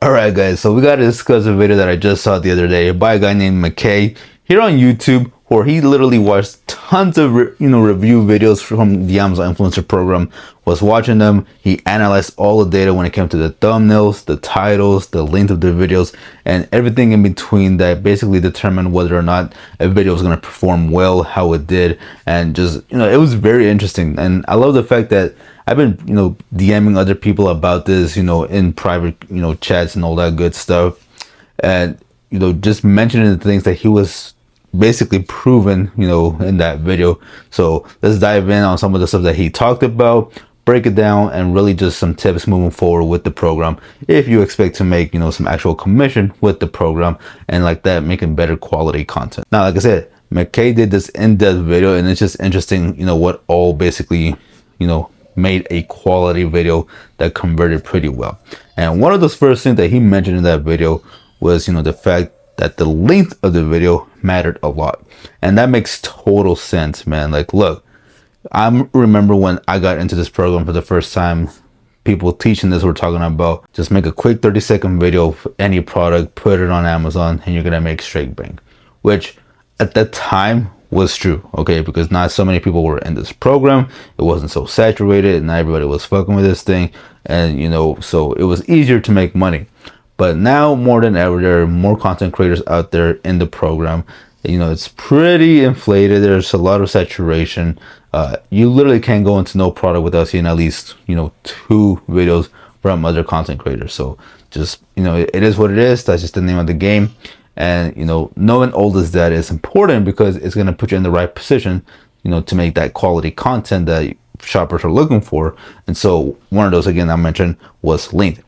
Alright guys, so we gotta discuss a video that I just saw the other day by a guy named McKay here on YouTube, where he literally watched tons of review videos from the Amazon Influencer Program, was watching them. He analyzed all the data when it came to the thumbnails, the titles, the length of the videos, and everything in between that basically determined whether or not a video was going to perform well, how it did, and just, it was very interesting. And I love the fact that I've been, DMing other people about this, in private, chats and all that good stuff. And, just mentioning the things that he was basically proven, in that video. So let's dive in on some of the stuff that he talked about, break it down, and really just some tips moving forward with the program if you expect to make, some actual commission with the program, and like that, making better quality content. Now, like I said, McKay did this in-depth video, and it's just interesting, what all basically, made a quality video that converted pretty well. And one of those first things that he mentioned in that video was, the fact that the length of the video mattered a lot. And that makes total sense, man. Like, look, I remember when I got into this program for the first time, people teaching this were talking about just make a quick 30-second video of any product, put it on Amazon, and you're gonna make straight bank, which at that time was true, okay, because not so many people were in this program. It wasn't so saturated, and not everybody was fucking with this thing, and so it was easier to make money. But now more than ever, there are more content creators out there in the program. It's pretty inflated. There's a lot of saturation. You literally can't go into no product without seeing at least 2 videos from other content creators. So just it is what it is. That's just the name of the game. And knowing all this data is important because it's going to put you in the right position, to make that quality content that shoppers are looking for. And so one of those, again, I mentioned, was length.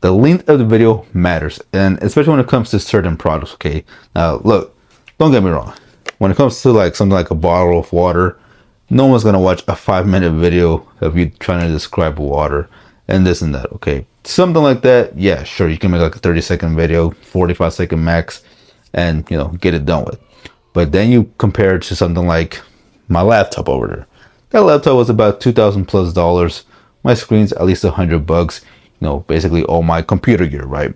The length of the video matters, and especially when it comes to certain products. Okay, now look, don't get me wrong. When it comes to like something like a bottle of water, no one's gonna watch a 5-minute video of you trying to describe water and this and that. Okay, something like that, yeah, sure, you can make like a 30-second video, 45-second max, and get it done with. But then you compare it to something like my laptop over there. That laptop was about $2,000+. My screen's at least $100. Basically all my computer gear, right?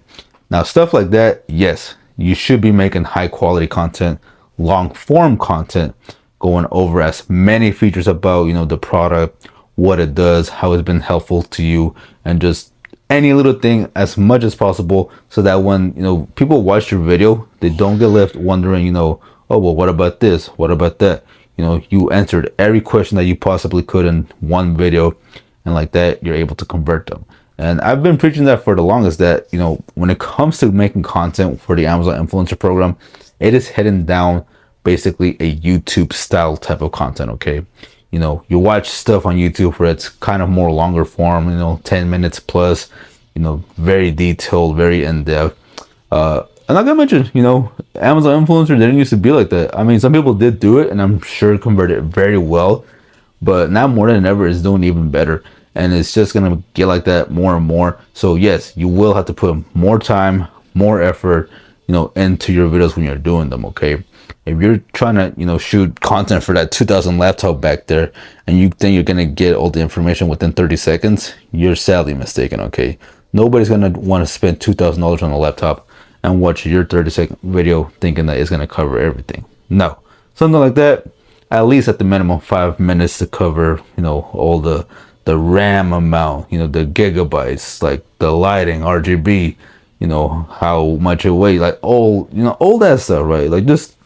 Now, stuff like that, yes, you should be making high quality content, long form content, going over as many features about, the product, what it does, how it's been helpful to you, and just any little thing as much as possible, so that when, people watch your video, they don't get left wondering, oh, well, what about this? What about that? You answered every question that you possibly could in one video, and like that, you're able to convert them. And I've been preaching that for the longest, that, when it comes to making content for the Amazon Influencer Program, it is heading down basically a YouTube style type of content, okay? You watch stuff on YouTube where it's kind of more longer form, 10 minutes plus, very detailed, very in-depth. And like I mentioned, Amazon Influencer didn't used to be like that. I mean, some people did do it, and I'm sure it converted very well, but now more than ever, it's doing even better. And it's just going to get like that more and more. So yes, you will have to put more time, more effort, into your videos when you're doing them, okay? If you're trying to, shoot content for that 2000 laptop back there, and you think you're going to get all the information within 30 seconds, you're sadly mistaken, okay? Nobody's going to want to spend $2,000 on a laptop and watch your 30-second video thinking that it's going to cover everything. No, something like that, at least at the minimum 5 minutes to cover, all the RAM amount, the gigabytes, like the lighting, RGB, how much it weighs, like all that stuff, right? Like just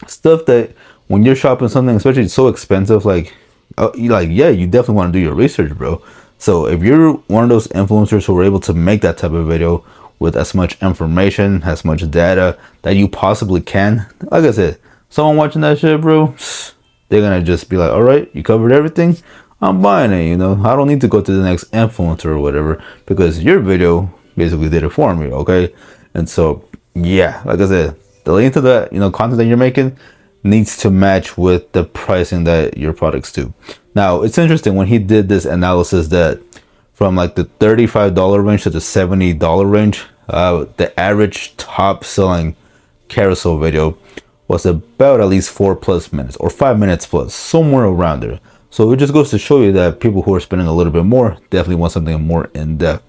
stuff that when you're shopping something, especially so expensive, yeah, you definitely want to do your research, bro. So if you're one of those influencers who are able to make that type of video with as much information, as much data that you possibly can, like I said, someone watching that shit, bro, they're gonna just be like, all right, you covered everything, I'm buying it. I don't need to go to the next influencer or whatever, because your video basically did it for me, okay? And so, yeah, like I said, the length of the content that you're making needs to match with the pricing that your products do. Now, it's interesting when he did this analysis that from like the $35 range to the $70 range, the average top selling carousel video was about at least 4+ minutes or 5 minutes plus, somewhere around there. So it just goes to show you that people who are spending a little bit more definitely want something more in depth.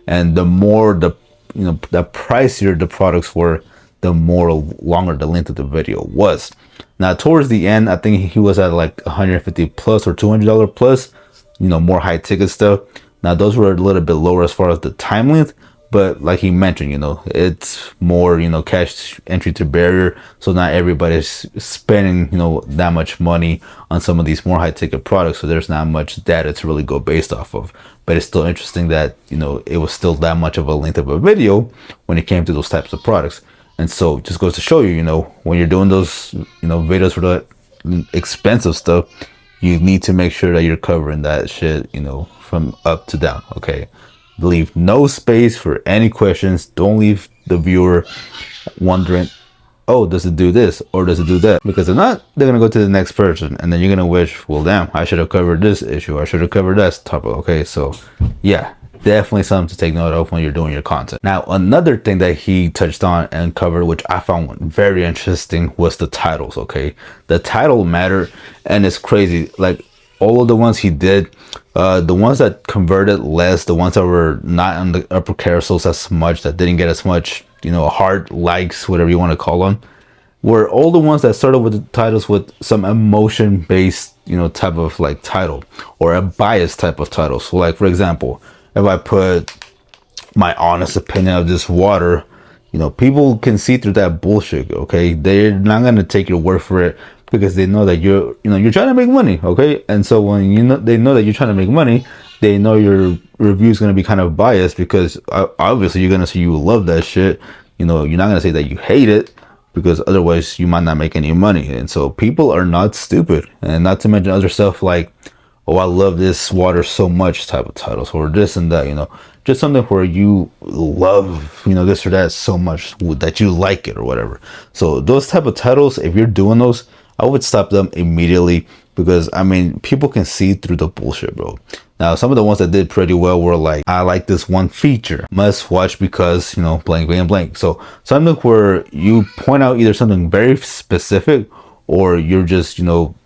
And the more the the pricier the products were, the more longer the length of the video was. Now towards the end, I think he was at like 150 plus or $200 plus, more high ticket stuff. Now those were a little bit lower as far as the time length, but like he mentioned, it's more, cash entry to barrier. So not everybody's spending, that much money on some of these more high ticket products. So there's not much data to really go based off of. But it's still interesting that, it was still that much of a length of a video when it came to those types of products. And so just goes to show you, when you're doing those, videos for the expensive stuff, you need to make sure that you're covering that shit, from up to down. Okay. Leave no space for any questions. Don't leave the viewer wondering, oh, does it do this or does it do that? Because if not, they're going to go to the next person and then you're going to wish, well, damn, I should have covered this issue. I should have covered that topic. Okay. So yeah, definitely something to take note of when you're doing your content. Now, another thing that he touched on and covered, which I found very interesting, was the titles. Okay. The title matter. And it's crazy. Like all of the ones he did, the ones that converted less, the ones that were not on the upper carousels as much, that didn't get as much, heart likes, whatever you want to call them, were all the ones that started with the titles with some emotion based, type of like title or a bias type of title. So like, for example, if I put my honest opinion of this water, people can see through that bullshit. Okay. They're not going to take your word for it because they know that you're trying to make money. Okay. And so when they know that you're trying to make money, they know your review is going to be kind of biased because obviously you're going to say you love that shit. You're not going to say that you hate it because otherwise you might not make any money. And so people are not stupid, and not to mention other stuff like, oh, I love this water so much type of titles, or this and that, just something where you love, this or that so much that you like it or whatever. So those type of titles, if you're doing those, I would stop them immediately because, people can see through the bullshit, bro. Now, some of the ones that did pretty well were like, I like this one feature, must watch because, blank, blank, blank. So something where you point out either something very specific or you're just,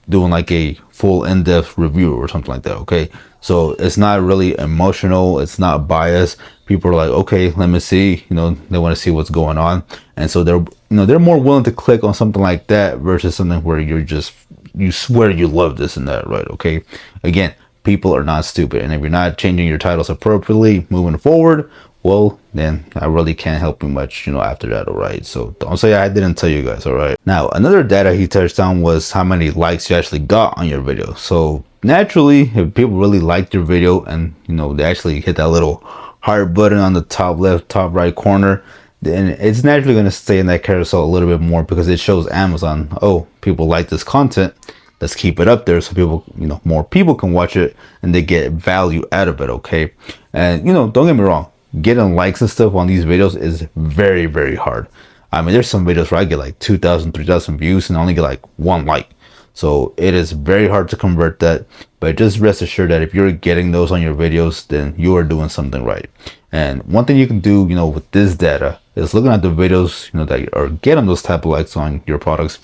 doing like a full in-depth review or something like that. Okay. So it's not really emotional. It's not biased. People are like, okay, let me see, they want to see what's going on. And so they're more willing to click on something like that versus something where you swear you love this and that. Right. Okay. Again, people are not stupid. And if you're not changing your titles appropriately moving forward, well, then I really can't help you much, after that. All right. So don't say I didn't tell you guys. All right. Now, another data he touched on was how many likes you actually got on your video. So naturally, if people really liked your video and, they actually hit that little heart button on the top left, top right corner, then it's naturally going to stay in that carousel a little bit more because it shows Amazon, oh, people like this content. Let's keep it up there so people, more people can watch it and they get value out of it. Okay. And, don't get me wrong. Getting likes and stuff on these videos is very, very hard. There's some videos where I get like 2,000, 3,000 views and I only get like one like. So it is very hard to convert that. But just rest assured that if you're getting those on your videos, then you are doing something right. And one thing you can do, with this data is looking at the videos, that are getting those type of likes on your products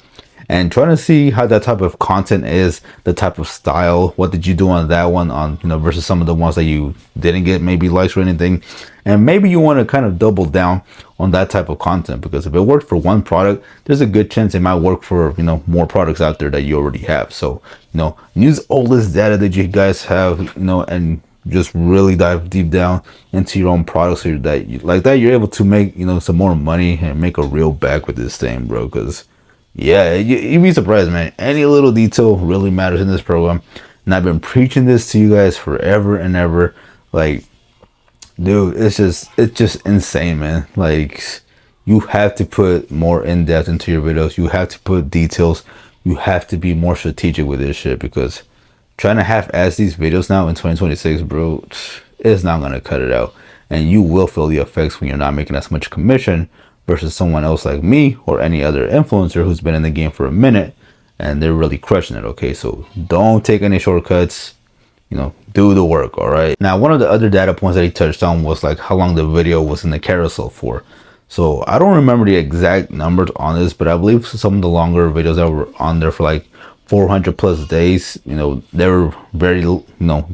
and trying to see how that type of content is, the type of style, what did you do on that one on, versus some of the ones that you didn't get maybe likes or anything. And maybe you want to kind of double down on that type of content because if it worked for one product, there's a good chance it might work for, more products out there that you already have. So, use all this data that you guys have, and just really dive deep down into your own products so that you're able to make, some more money and make a real bag with this thing, bro. Because yeah, you'd be surprised, man. Any little detail really matters in this program. And I've been preaching this to you guys forever and ever. Like, dude, it's just insane, man. Like, you have to put more in depth into your videos. You have to put details. You have to be more strategic with this shit because trying to half-ass these videos now in 2026, bro, it's not going to cut it out. And you will feel the effects when you're not making as much commission versus someone else like me or any other influencer who's been in the game for a minute and they're really crushing it. Okay, so don't take any shortcuts, do the work. All right. Now, one of the other data points that he touched on was like how long the video was in the carousel for. So I don't remember the exact numbers on this, but I believe some of the longer videos that were on there for like 400 plus days, they were very,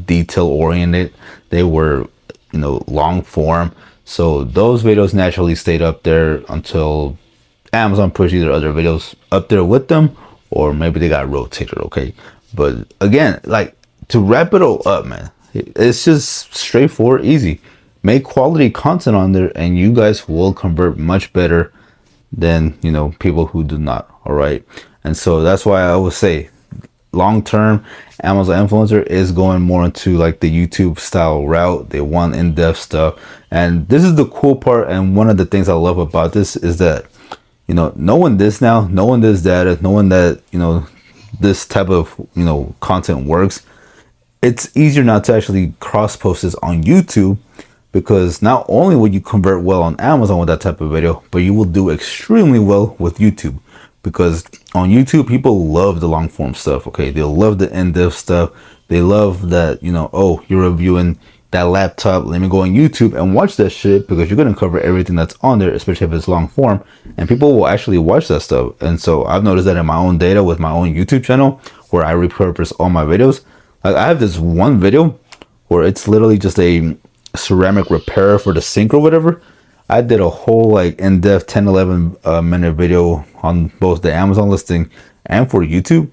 detail oriented. They were, long form. So those videos naturally stayed up there until Amazon pushed either other videos up there with them, or maybe they got rotated. Okay, but again, like, to wrap it all up, man, it's just straightforward, easy. Make quality content on there, and you guys will convert much better than, you know, people who do not. All right, and so that's why I always say, long term, Amazon influencer is going more into like the YouTube style route. They want in-depth stuff, and this is the cool part. And one of the things I love about this is that, you know, knowing this now, knowing this data, knowing that, you know, this type of, you know, content works, it's easier now to actually cross post this on YouTube, because not only will you convert well on Amazon with that type of video, but you will do extremely well with YouTube, because on YouTube people love the long form stuff. Okay, they love the in-depth stuff. They love that, you know, oh, you're reviewing that laptop, let me go on YouTube and watch that shit, because you're going to cover everything that's on there, especially if it's long form, and people will actually watch that stuff. And so I've noticed that in my own data with my own YouTube channel, where I repurpose all my videos. Like, I have this one video where it's literally just a ceramic repair for the sink or whatever. I did a whole like in-depth 10-11 minute video on both the Amazon listing and for YouTube.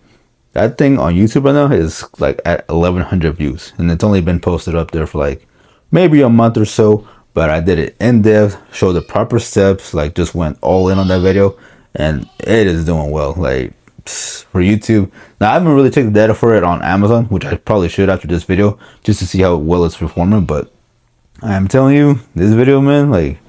That thing on YouTube right now is like at 1,100 views, and it's only been posted up there for like maybe a month or so. But I did it in depth, showed the proper steps, like just went all in on that video, and it is doing well. Like, for YouTube, now I haven't really checked the data for it on Amazon, which I probably should after this video, just to see how well it's performing. But I'm telling you, this video, man, like,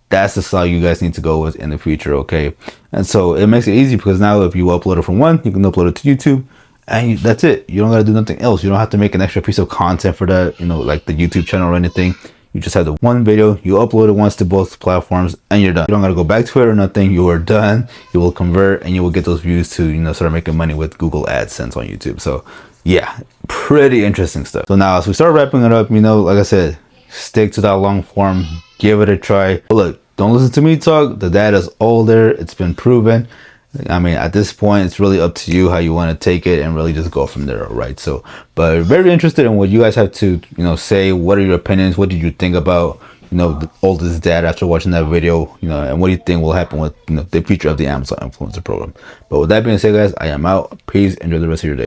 that's the style you guys need to go with in the future. Okay, and so it makes it easy, because now if you upload it from one, you can upload it to YouTube, and that's it. You don't got to do nothing else. You don't have to make an extra piece of content for that, you know, like the YouTube channel or anything. You just have the one video, you upload it once to both platforms, and you're done. You don't got to go back to it or nothing. You are done. You will convert, and you will get those views to, you know, start making money with Google AdSense on YouTube. So yeah, pretty interesting stuff. So now as we start wrapping it up, you know, like I said, stick to that long form, give it a try. But look, don't listen to me talk. The data's all there. It's been proven. I mean, at this point, it's really up to you how you want to take it and really just go from there. All right. So, but very interested in what you guys have to, you know, say. What are your opinions? What did you think about, you know, all this data after watching that video, you know, and what do you think will happen with, you know, the future of the Amazon influencer program? But with that being said, guys, I am out. Peace. Enjoy the rest of your day.